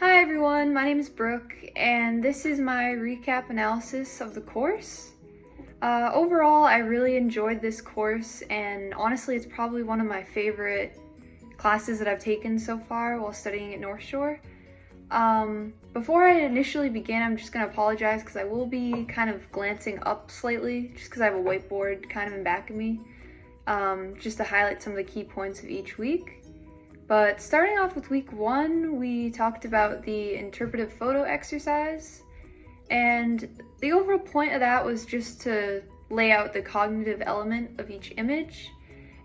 Hi everyone, my name is Brooke, and this is my recap analysis of the course. Overall, I really enjoyed this course, and honestly, it's probably one of my favorite classes that I've taken so far while studying at North Shore. Before I initially begin, I'm just going to apologize because I will be kind of glancing up slightly, just because I have a whiteboard kind of in back of me, just to highlight some of the key points of each week. But starting off with week 1, we talked about the interpretive photo exercise, and the overall point of that was just to lay out the cognitive element of each image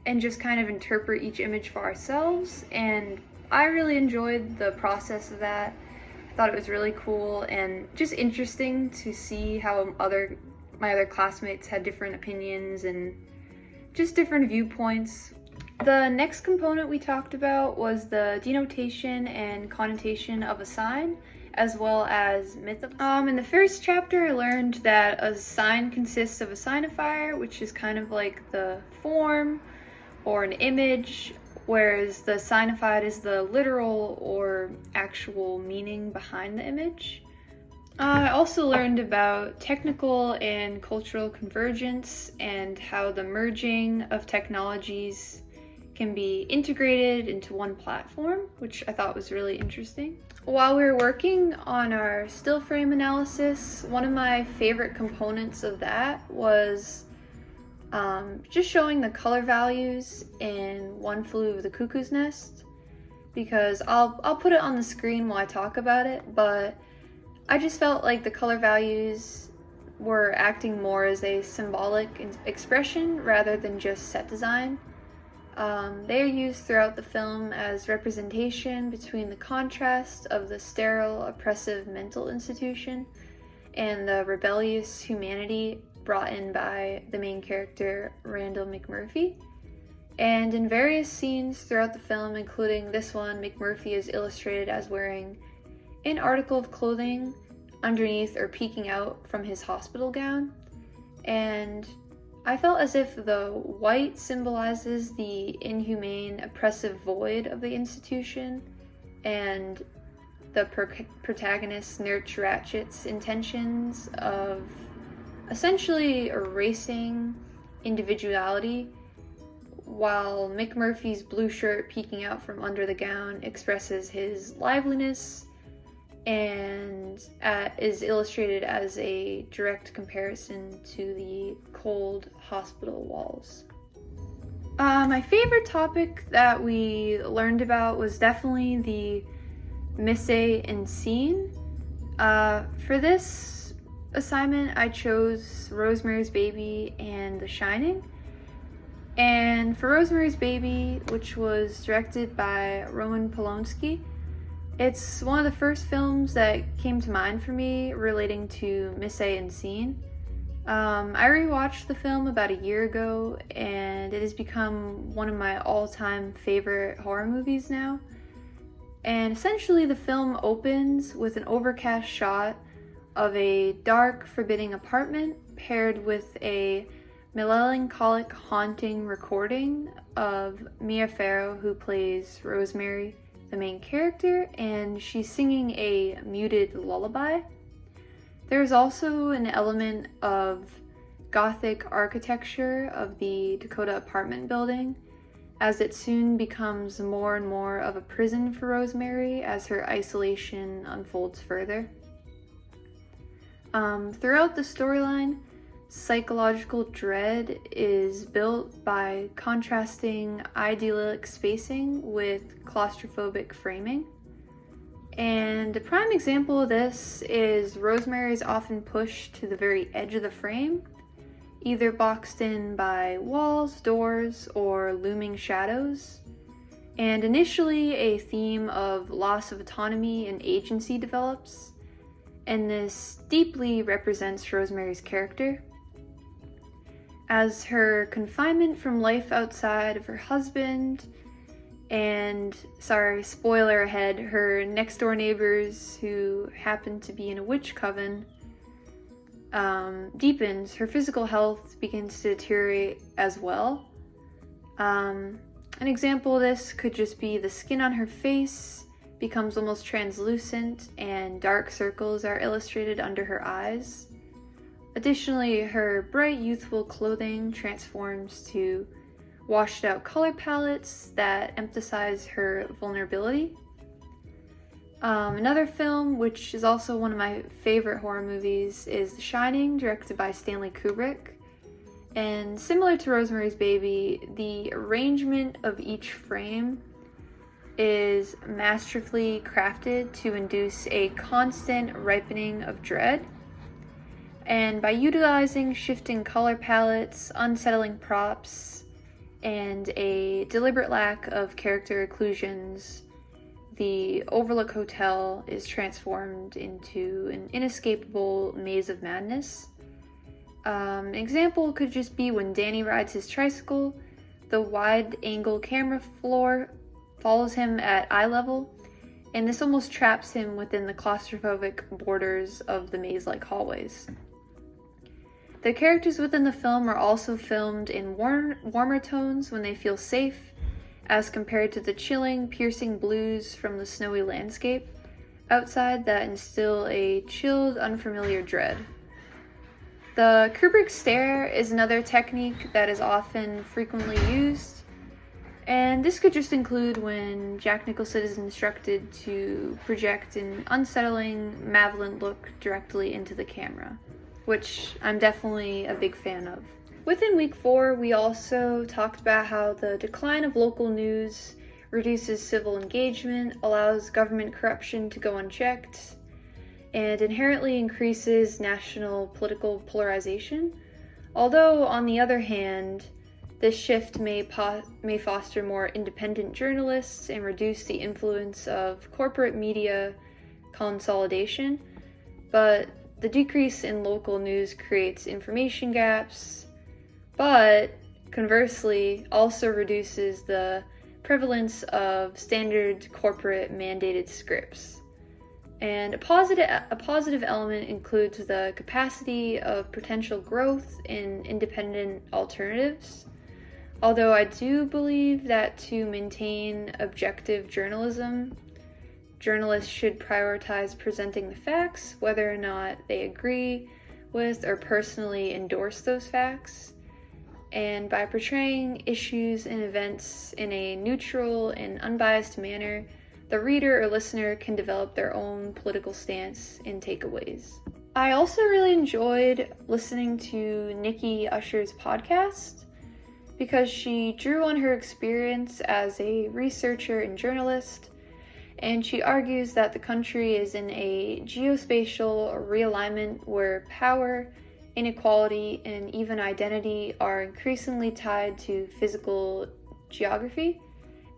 and just kind of interpret each image for ourselves. And I really enjoyed the process of that. I thought it was really cool and just interesting to see how my other classmates had different opinions and just different viewpoints. The next component we talked about was the denotation and connotation of a sign, as well as myth of. In the first chapter, I learned that a sign consists of a signifier, which is kind of like the form or an image, whereas the signified is the literal or actual meaning behind the image. I also learned about technical and cultural convergence and how the merging of technologies can be integrated into one platform, which I thought was really interesting. While we were working on our still frame analysis, one of my favorite components of that was just showing the color values in One Flew Over the Cuckoo's Nest, because I'll put it on the screen while I talk about it, but I just felt like the color values were acting more as a symbolic expression rather than just set design. They are used throughout the film as representation between the contrast of the sterile, oppressive mental institution and the rebellious humanity brought in by the main character, Randall McMurphy. And in various scenes throughout the film, including this one, McMurphy is illustrated as wearing an article of clothing underneath or peeking out from his hospital gown. And I felt as if the white symbolizes the inhumane, oppressive void of the institution, and the protagonist, Nurse Ratchet's intentions of essentially erasing individuality, while McMurphy's blue shirt peeking out from under the gown expresses his liveliness and is illustrated as a direct comparison to the cold hospital walls. My favorite topic that we learned about was definitely the mise en scene. For this assignment, I chose Rosemary's Baby and The Shining. And for Rosemary's Baby, which was directed by Roman Polanski, it's one of the first films that came to mind for me relating to mise en scene. I rewatched the film about a year ago, and it has become one of my all-time favorite horror movies now. And essentially the film opens with an overcast shot of a dark, forbidding apartment paired with a melancholic, haunting recording of Mia Farrow, who plays Rosemary, the main character, and she's singing a muted lullaby. There's also an element of Gothic architecture of the Dakota apartment building, as it soon becomes more and more of a prison for Rosemary as her isolation unfolds further. Throughout the storyline, psychological dread is built by contrasting idyllic spacing with claustrophobic framing. And a prime example of this is Rosemary is often pushed to the very edge of the frame, either boxed in by walls, doors, or looming shadows. And initially, a theme of loss of autonomy and agency develops, and this deeply represents Rosemary's character, as her confinement from life outside of her husband and, sorry, spoiler ahead, her next door neighbors who happen to be in a witch coven deepens. Her physical health begins to deteriorate as well. An example of this could just be the skin on her face becomes almost translucent and dark circles are illustrated under her eyes. Additionally, her bright youthful clothing transforms to washed out color palettes that emphasize her vulnerability. Another film, which is also one of my favorite horror movies, is The Shining, directed by Stanley Kubrick. And similar to Rosemary's Baby, the arrangement of each frame is masterfully crafted to induce a constant ripening of dread. And by utilizing shifting color palettes, unsettling props, and a deliberate lack of character occlusions, the Overlook Hotel is transformed into an inescapable maze of madness. An example could just be when Danny rides his tricycle, the wide-angle camera floor follows him at eye level, and this almost traps him within the claustrophobic borders of the maze-like hallways. The characters within the film are also filmed in warmer tones when they feel safe, as compared to the chilling, piercing blues from the snowy landscape outside that instill a chilled, unfamiliar dread. The Kubrick stare is another technique that is often frequently used, and this could just include when Jack Nicholson is instructed to project an unsettling, malevolent look directly into the camera, which I'm definitely a big fan of. Within week 4, we also talked about how the decline of local news reduces civil engagement, allows government corruption to go unchecked, and inherently increases national political polarization. Although, on the other hand, this shift may foster more independent journalists and reduce the influence of corporate media consolidation, but the decrease in local news creates information gaps, but conversely also reduces the prevalence of standard corporate mandated scripts. And a positive element includes the capacity of potential growth in independent alternatives. Although I do believe that to maintain objective journalism, journalists should prioritize presenting the facts, whether or not they agree with or personally endorse those facts. And by portraying issues and events in a neutral and unbiased manner, the reader or listener can develop their own political stance and takeaways. I also really enjoyed listening to Nikki Usher's podcast because she drew on her experience as a researcher and journalist, and she argues that the country is in a geospatial realignment where power, inequality, and even identity are increasingly tied to physical geography,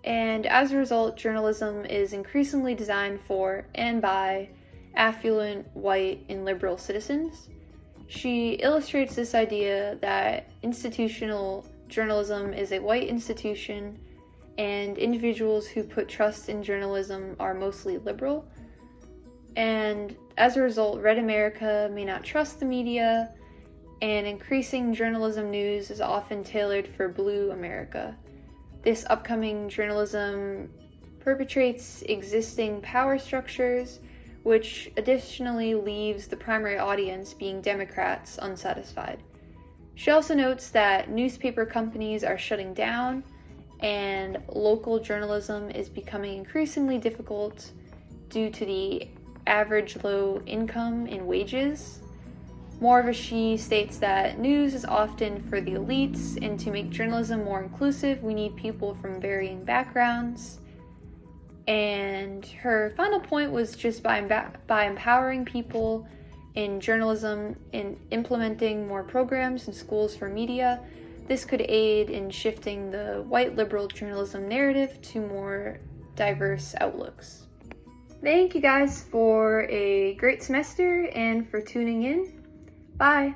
and as a result, journalism is increasingly designed for and by affluent, white, and liberal citizens. She illustrates this idea that institutional journalism is a white institution, and individuals who put trust in journalism are mostly liberal. And as a result, Red America may not trust the media, and increasing journalism news is often tailored for Blue America. This upcoming journalism perpetrates existing power structures, which additionally leaves the primary audience, being Democrats, unsatisfied. She also notes that newspaper companies are shutting down, and local journalism is becoming increasingly difficult due to the average low income and wages. Moreover, she states that news is often for the elites, and to make journalism more inclusive, we need people from varying backgrounds. And her final point was just by empowering people in journalism and implementing more programs in schools for media, this could aid in shifting the white liberal journalism narrative to more diverse outlooks. Thank you guys for a great semester and for tuning in. Bye!